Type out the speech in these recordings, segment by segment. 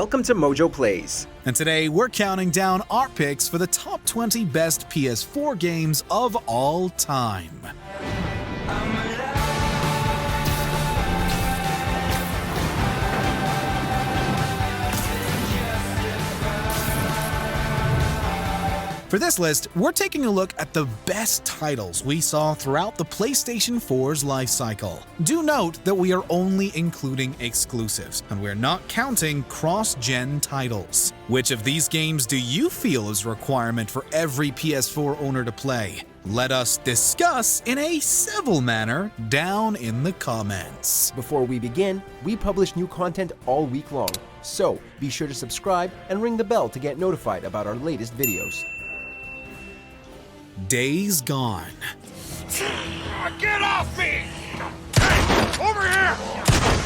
Welcome to MojoPlays. And today we're counting down our picks for the top 20 best PS4 games of all time. For this list, we're taking a look at the best titles we saw throughout the PlayStation 4's lifecycle. Do note that we are only including exclusives, and we're not counting cross-gen titles. Which of these games do you feel is a requirement for every PS4 owner to play? Let us discuss in a civil manner down in the comments. Before we begin, we publish new content all week long, so be sure to subscribe and ring the bell to get notified about our latest videos. Days Gone. Get off me! Hey, over here!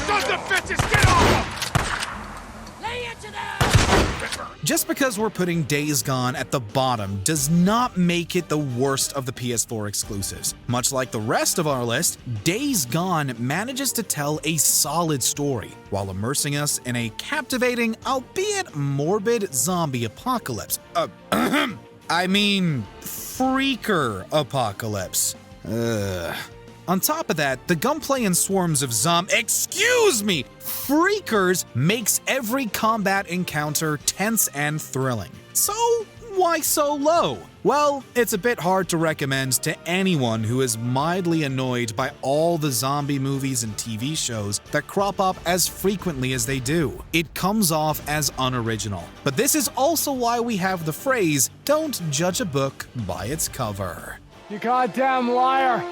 Sons of bitches, get off! Lay it to them! Just because we're putting Days Gone at the bottom does not make it the worst of the PS4 exclusives. Much like the rest of our list, Days Gone manages to tell a solid story while immersing us in a captivating, albeit morbid, zombie apocalypse. Freaker apocalypse. On top of that, the gunplay and swarms of freakers makes every combat encounter tense and thrilling. So, why so low? Well, it's a bit hard to recommend to anyone who is mildly annoyed by all the zombie movies and TV shows that crop up as frequently as they do. It comes off as unoriginal. But this is also why we have the phrase, "Don't judge a book by its cover." You goddamn liar!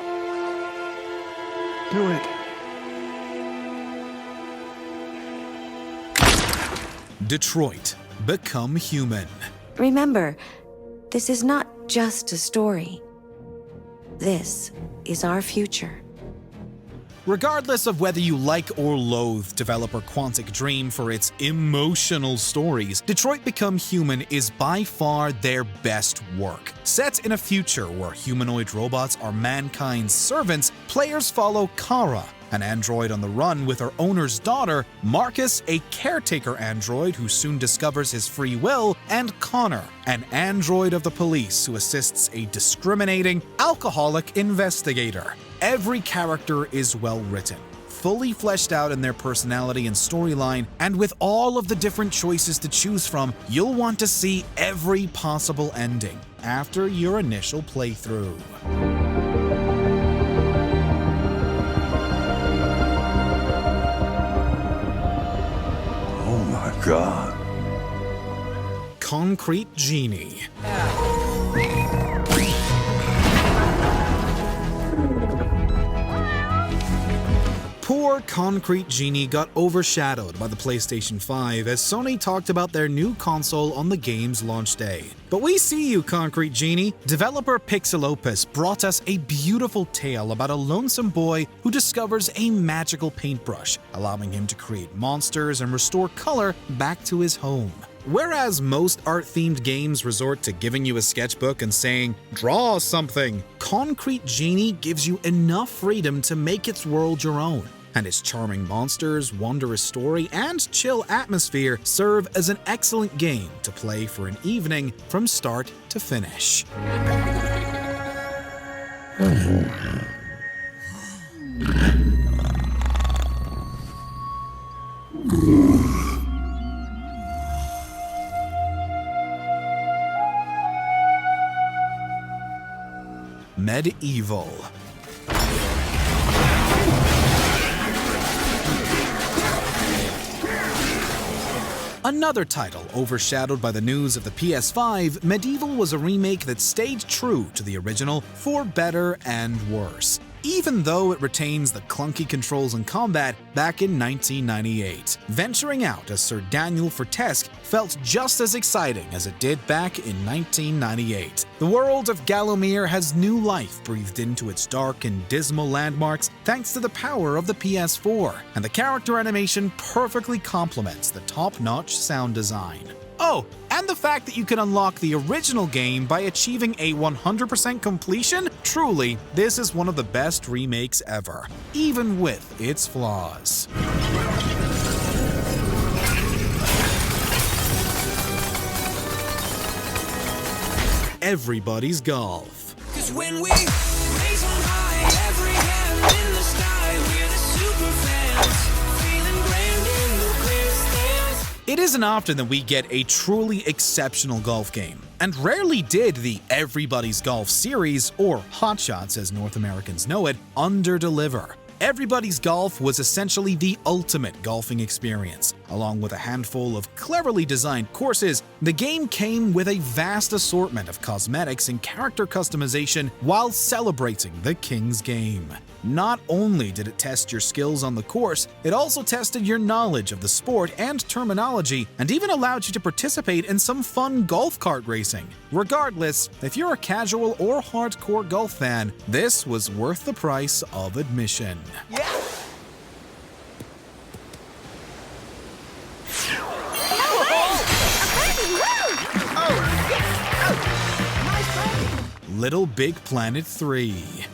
Do it. Detroit: Become Human. Remember, this is not just a story. This is our future. Regardless of whether you like or loathe developer Quantic Dream for its emotional stories, Detroit Become Human is by far their best work. Set in a future where humanoid robots are mankind's servants, players follow Kara, an android on the run with her owner's daughter, Marcus, a caretaker android who soon discovers his free will, and Connor, an android of the police who assists a discriminating, alcoholic investigator. Every character is well written, fully fleshed out in their personality and storyline, and with all of the different choices to choose from, you'll want to see every possible ending after your initial playthrough. Oh my god. Concrete Genie. Poor Concrete Genie got overshadowed by the PlayStation 5 as Sony talked about their new console on the game's launch day. But we see you, Concrete Genie. Developer Pixelopus brought us a beautiful tale about a lonesome boy who discovers a magical paintbrush, allowing him to create monsters and restore color back to his home. Whereas most art-themed games resort to giving you a sketchbook and saying, "Draw something," Concrete Genie gives you enough freedom to make its world your own. And its charming monsters, wondrous story, and chill atmosphere serve as an excellent game to play for an evening from start to finish. Medieval. Another title overshadowed by the news of the PS5, Medieval was a remake that stayed true to the original for better and worse, even though it retains the clunky controls and combat back in 1998. Venturing out as Sir Daniel Fortesque felt just as exciting as it did back in 1998. The world of Gallowmere has new life breathed into its dark and dismal landmarks thanks to the power of the PS4, and the character animation perfectly complements the top-notch sound design. Oh, and the fact that you can unlock the original game by achieving a 100% completion? Truly, this is one of the best remakes ever, even with its flaws. Everybody's Golf. 'Cause when we raise on high, every hand in the sky, we're the super fans, feeling grand in the clear stands. It isn't often that we get a truly exceptional golf game, and rarely did the Everybody's Golf series, or Hot Shots as North Americans know it, underdeliver. Everybody's Golf was essentially the ultimate golfing experience. Along with a handful of cleverly designed courses, the game came with a vast assortment of cosmetics and character customization while celebrating the King's Game. Not only did it test your skills on the course, it also tested your knowledge of the sport and terminology, and even allowed you to participate in some fun golf cart racing. Regardless, if you're a casual or hardcore golf fan, this was worth the price of admission. LittleBIGPlanet 3.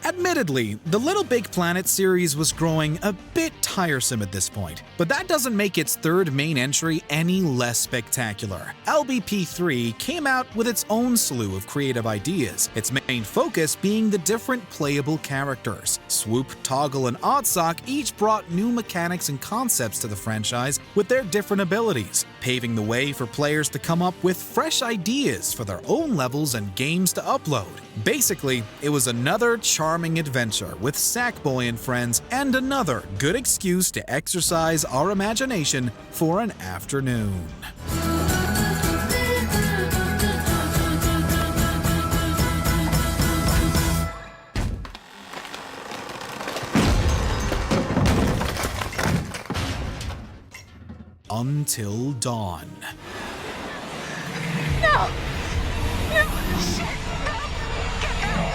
Admittedly, the LittleBIGPlanet series was growing a bit tiresome at this point, but that doesn't make its third main entry any less spectacular. LBP3 came out with its own slew of creative ideas, its main focus being the different playable characters. Swoop, Toggle, and Oddsock each brought new mechanics and concepts to the franchise with their different abilities, paving the way for players to come up with fresh ideas for their own levels and games to upload. Basically, it was another charming adventure with Sackboy and friends, and another good excuse to exercise our imagination for an afternoon. Until Dawn. No! No! Shit! No! Get out!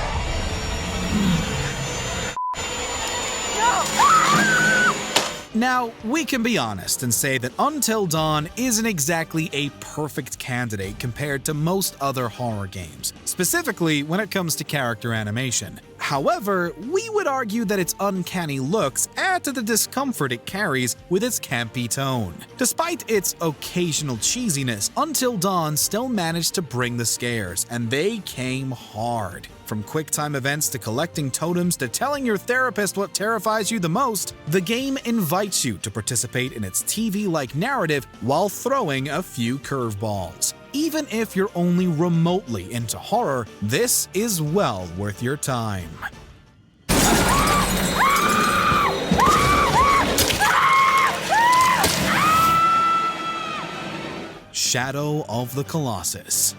Now, we can be honest and say that Until Dawn isn't exactly a perfect candidate compared to most other horror games, specifically when it comes to character animation. However, we would argue that its uncanny looks add to the discomfort it carries with its campy tone. Despite its occasional cheesiness, Until Dawn still managed to bring the scares, and they came hard. From quick-time events to collecting totems to telling your therapist what terrifies you the most, the game invites you to participate in its TV-like narrative while throwing a few curveballs. Even if you're only remotely into horror, this is well worth your time. Shadow of the Colossus.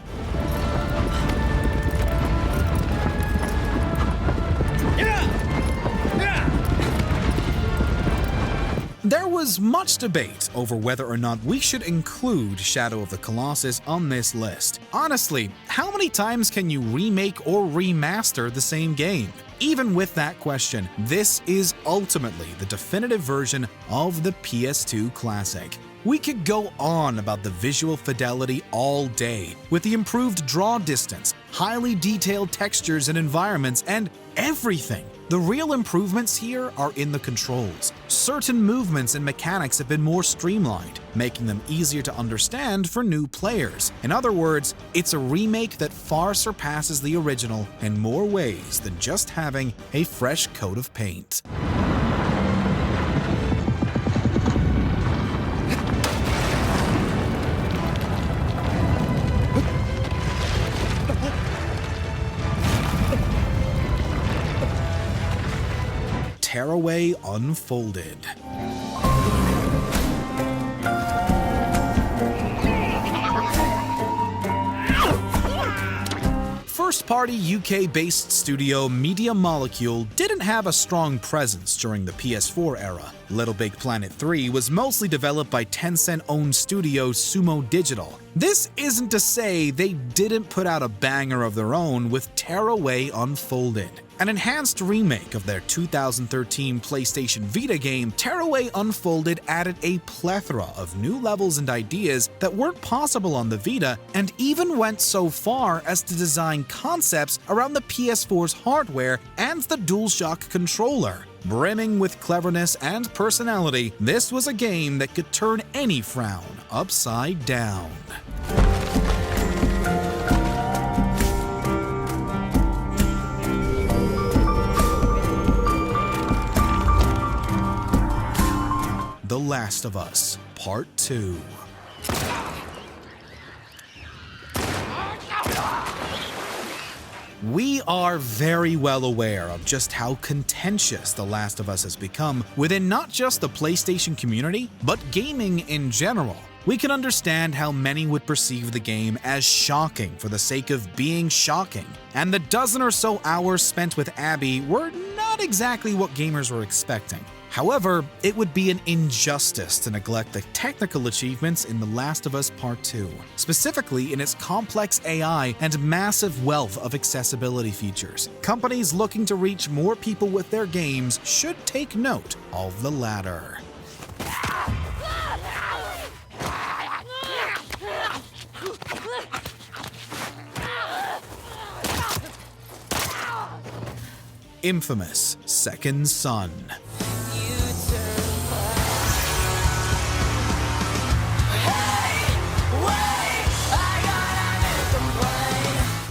There was much debate over whether or not we should include Shadow of the Colossus on this list. Honestly, how many times can you remake or remaster the same game? Even with that question, this is ultimately the definitive version of the PS2 classic. We could go on about the visual fidelity all day, with the improved draw distance, highly detailed textures and environments, and everything. The real improvements here are in the controls. Certain movements and mechanics have been more streamlined, making them easier to understand for new players. In other words, it's a remake that far surpasses the original in more ways than just having a fresh coat of paint. Tearaway Unfolded. First-party UK-based studio Media Molecule didn't have a strong presence during the PS4 era. LittleBIGPlanet 3 was mostly developed by Tencent-owned studio Sumo Digital. This isn't to say they didn't put out a banger of their own with Tearaway Unfolded. An enhanced remake of their 2013 PlayStation Vita game, Tearaway Unfolded added a plethora of new levels and ideas that weren't possible on the Vita, and even went so far as to design concepts around the PS4's hardware and the DualShock controller. Brimming with cleverness and personality, this was a game that could turn any frown upside down. The Last of Us Part 2. We are very well aware of just how contentious The Last of Us has become within not just the PlayStation community, but gaming in general. We can understand how many would perceive the game as shocking for the sake of being shocking, and the dozen or so hours spent with Abby were not exactly what gamers were expecting. However, it would be an injustice to neglect the technical achievements in The Last of Us Part 2, specifically in its complex AI and massive wealth of accessibility features. Companies looking to reach more people with their games should take note of the latter. Infamous Second Son.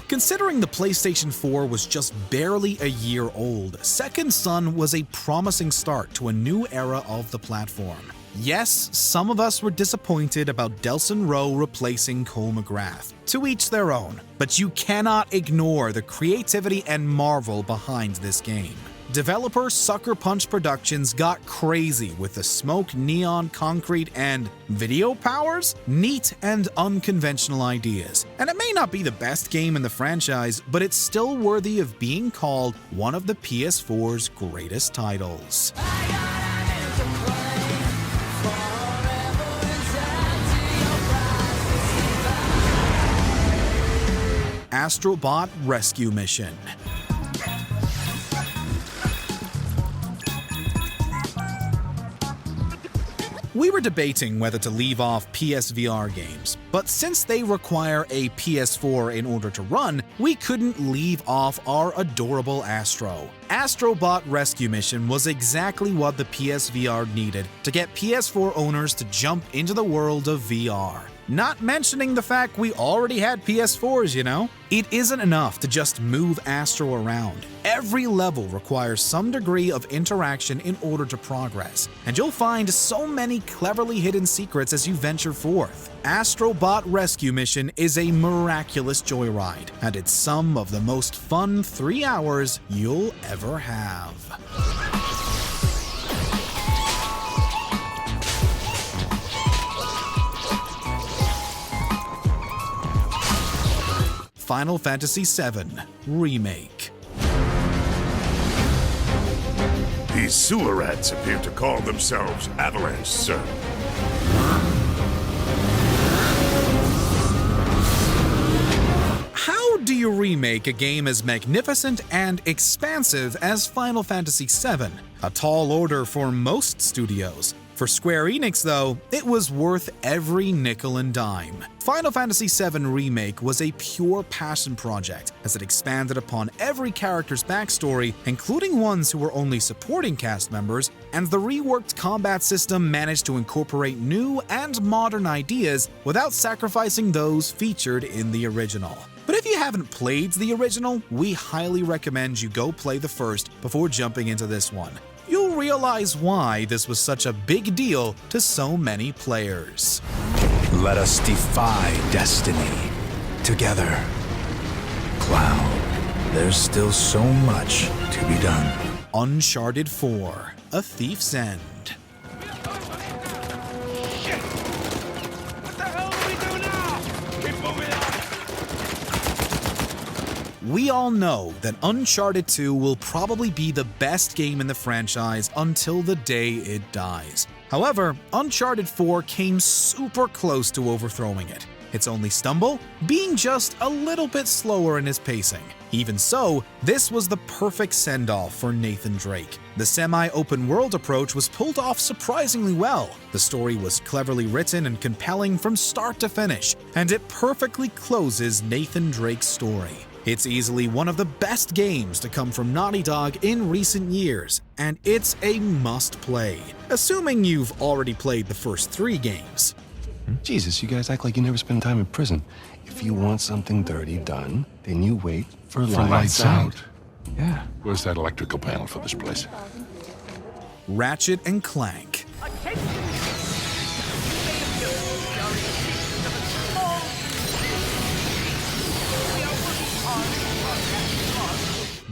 Considering the PlayStation 4 was just barely a year old, Second Son was a promising start to a new era of the platform. Yes, some of us were disappointed about Delson Rowe replacing Cole McGrath. To each their own, but you cannot ignore the creativity and marvel behind this game. Developer Sucker Punch Productions got crazy with the smoke, neon, concrete, and video powers? Neat and unconventional ideas. And it may not be the best game in the franchise, but it's still worthy of being called one of the PS4's greatest titles. Astrobot Rescue Mission. We were debating whether to leave off PSVR games, but since they require a PS4 in order to run, we couldn't leave off our adorable Astro. Astrobot Rescue Mission was exactly what the PSVR needed to get PS4 owners to jump into the world of VR. Not mentioning the fact we already had PS4s, you know? It isn't enough to just move Astro around. Every level requires some degree of interaction in order to progress, and you'll find so many cleverly hidden secrets as you venture forth. Astrobot Rescue Mission is a miraculous joyride, and it's some of the most fun 3 hours you'll ever have. Final Fantasy VII Remake. These sewer rats appear to call themselves Avalanche, sir. How do you remake a game as magnificent and expansive as Final Fantasy VII? A tall order for most studios. For Square Enix, though, it was worth every nickel and dime. Final Fantasy VII Remake was a pure passion project, as it expanded upon every character's backstory, including ones who were only supporting cast members, and the reworked combat system managed to incorporate new and modern ideas without sacrificing those featured in the original. But if you haven't played the original, we highly recommend you go play the first before jumping into this one. You'll realize why this was such a big deal to so many players. Let us defy destiny together. Cloud, there's still so much to be done. Uncharted 4: A Thieves End. We all know that Uncharted 2 will probably be the best game in the franchise until the day it dies. However, Uncharted 4 came super close to overthrowing it. Its only stumble? Being just a little bit slower in his pacing. Even so, this was the perfect send-off for Nathan Drake. The semi-open world approach was pulled off surprisingly well. The story was cleverly written and compelling from start to finish, and it perfectly closes Nathan Drake's story. It's easily one of the best games to come from Naughty Dog in recent years, and it's a must-play, assuming you've already played the first 3 games. Jesus, you guys act like you never spend time in prison. If you want something dirty done, then you wait for lights out. Yeah. Where's that electrical panel for this place? Ratchet and Clank.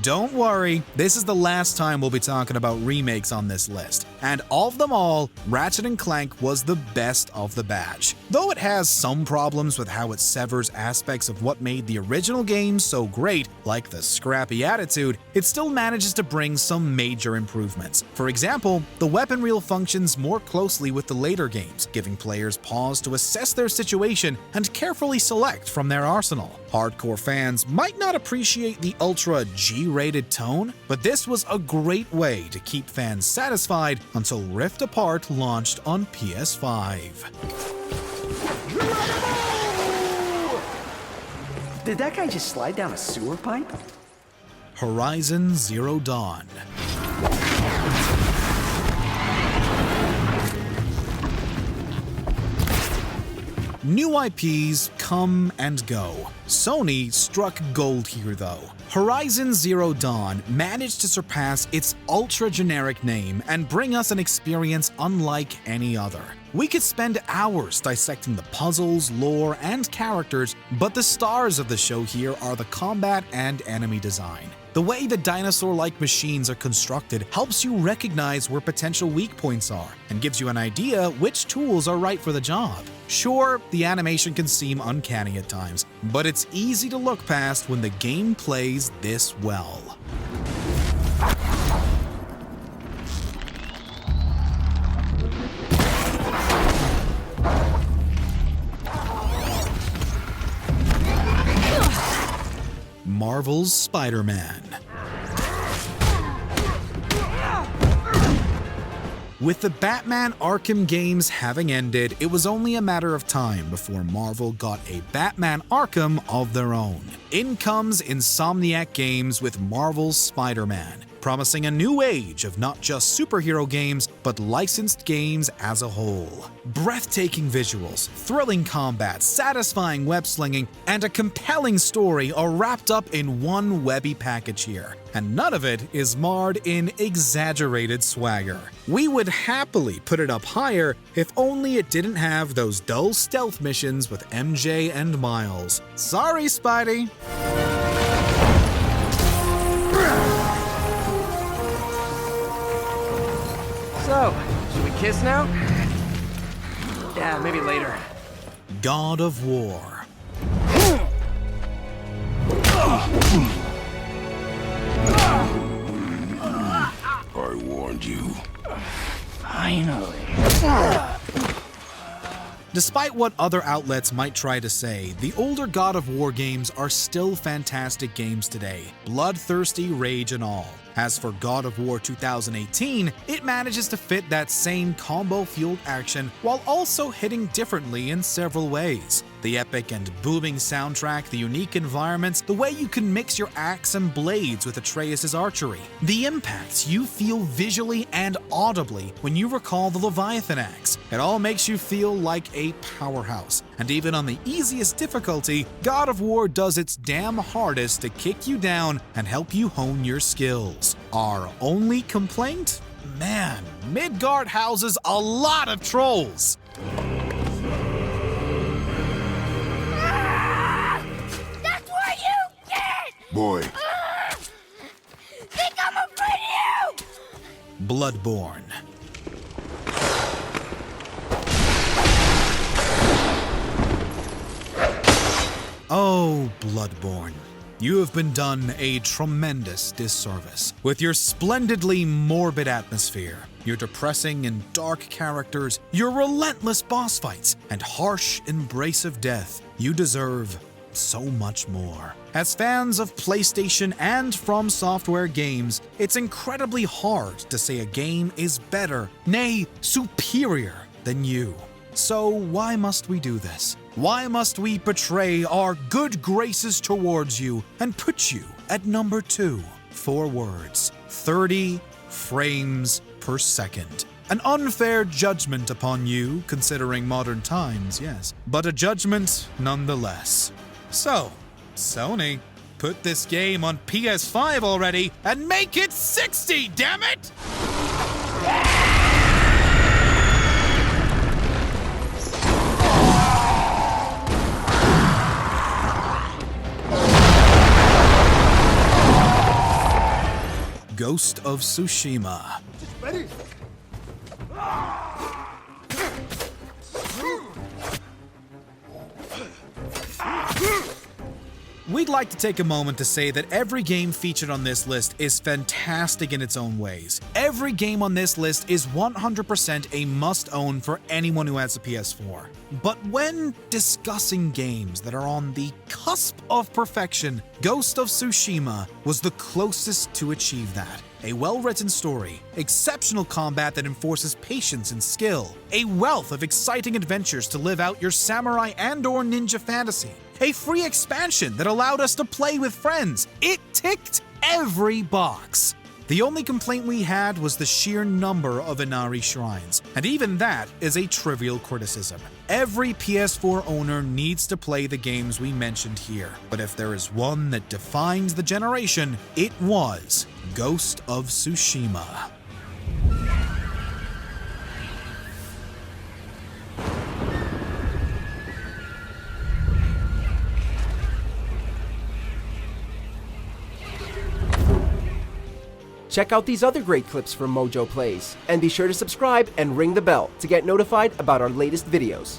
Don't worry, this is the last time we'll be talking about remakes on this list, and of them all, Ratchet & Clank was the best of the batch. Though it has some problems with how it severs aspects of what made the original game so great, like the scrappy attitude, it still manages to bring some major improvements. For example, the weapon reel functions more closely with the later games, giving players pause to assess their situation and carefully select from their arsenal. Hardcore fans might not appreciate the ultra G-rated tone, but this was a great way to keep fans satisfied until Rift Apart launched on PS5. Did that guy just slide down a sewer pipe? Horizon Zero Dawn. New IPs come and go. Sony struck gold here though. Horizon Zero Dawn managed to surpass its ultra-generic name and bring us an experience unlike any other. We could spend hours dissecting the puzzles, lore, and characters, but the stars of the show here are the combat and enemy design. The way the dinosaur-like machines are constructed helps you recognize where potential weak points are and gives you an idea which tools are right for the job. Sure, the animation can seem uncanny at times, but it's easy to look past when the game plays this well. Marvel's Spider-Man. With the Batman Arkham games having ended, it was only a matter of time before Marvel got a Batman Arkham of their own. In comes Insomniac Games with Marvel's Spider-Man, promising a new age of not just superhero games, but licensed games as a whole. Breathtaking visuals, thrilling combat, satisfying web-slinging, and a compelling story are wrapped up in one webby package here. And none of it is marred in exaggerated swagger. We would happily put it up higher if only it didn't have those dull stealth missions with MJ and Miles. Sorry, Spidey! So, should we kiss now? Yeah, maybe later. God of War. I warned you. Finally. Despite what other outlets might try to say, the older God of War games are still fantastic games today, bloodthirsty rage and all. As for God of War 2018, it manages to fit that same combo-fueled action while also hitting differently in several ways. The epic and booming soundtrack, the unique environments, the way you can mix your axe and blades with Atreus' archery, the impacts you feel visually and audibly when you recall the Leviathan axe. It all makes you feel like a powerhouse. And even on the easiest difficulty, God of War does its damn hardest to kick you down and help you hone your skills. Our only complaint? Man, Midgard houses a lot of trolls. That's what you get! Boy, Think I'm afraid of you! Bloodborne. Oh, Bloodborne. You have been done a tremendous disservice. With your splendidly morbid atmosphere, your depressing and dark characters, your relentless boss fights, and harsh embrace of death, you deserve so much more. As fans of PlayStation and From Software games, it's incredibly hard to say a game is better, nay, superior than you. So why must we do this? Why must we betray our good graces towards you and put you at number 2? 4 words, 30 frames per second. An unfair judgment upon you, considering modern times, yes, but a judgment nonetheless. So, Sony, put this game on PS5 already and make it 60, damn it! Ghost of Tsushima. Ready? We'd like to take a moment to say that every game featured on this list is fantastic in its own ways. Every game on this list is 100% a must-own for anyone who has a PS4. But when discussing games that are on the cusp of perfection, Ghost of Tsushima was the closest to achieve that. A well-written story, exceptional combat that enforces patience and skill, a wealth of exciting adventures to live out your samurai and/or ninja fantasy, a free expansion that allowed us to play with friends. It ticked every box. The only complaint we had was the sheer number of Inari shrines, and even that is a trivial criticism. Every PS4 owner needs to play the games we mentioned here, but if there is one that defines the generation, it was Ghost of Tsushima. Check out these other great clips from MojoPlays, and be sure to subscribe and ring the bell to get notified about our latest videos.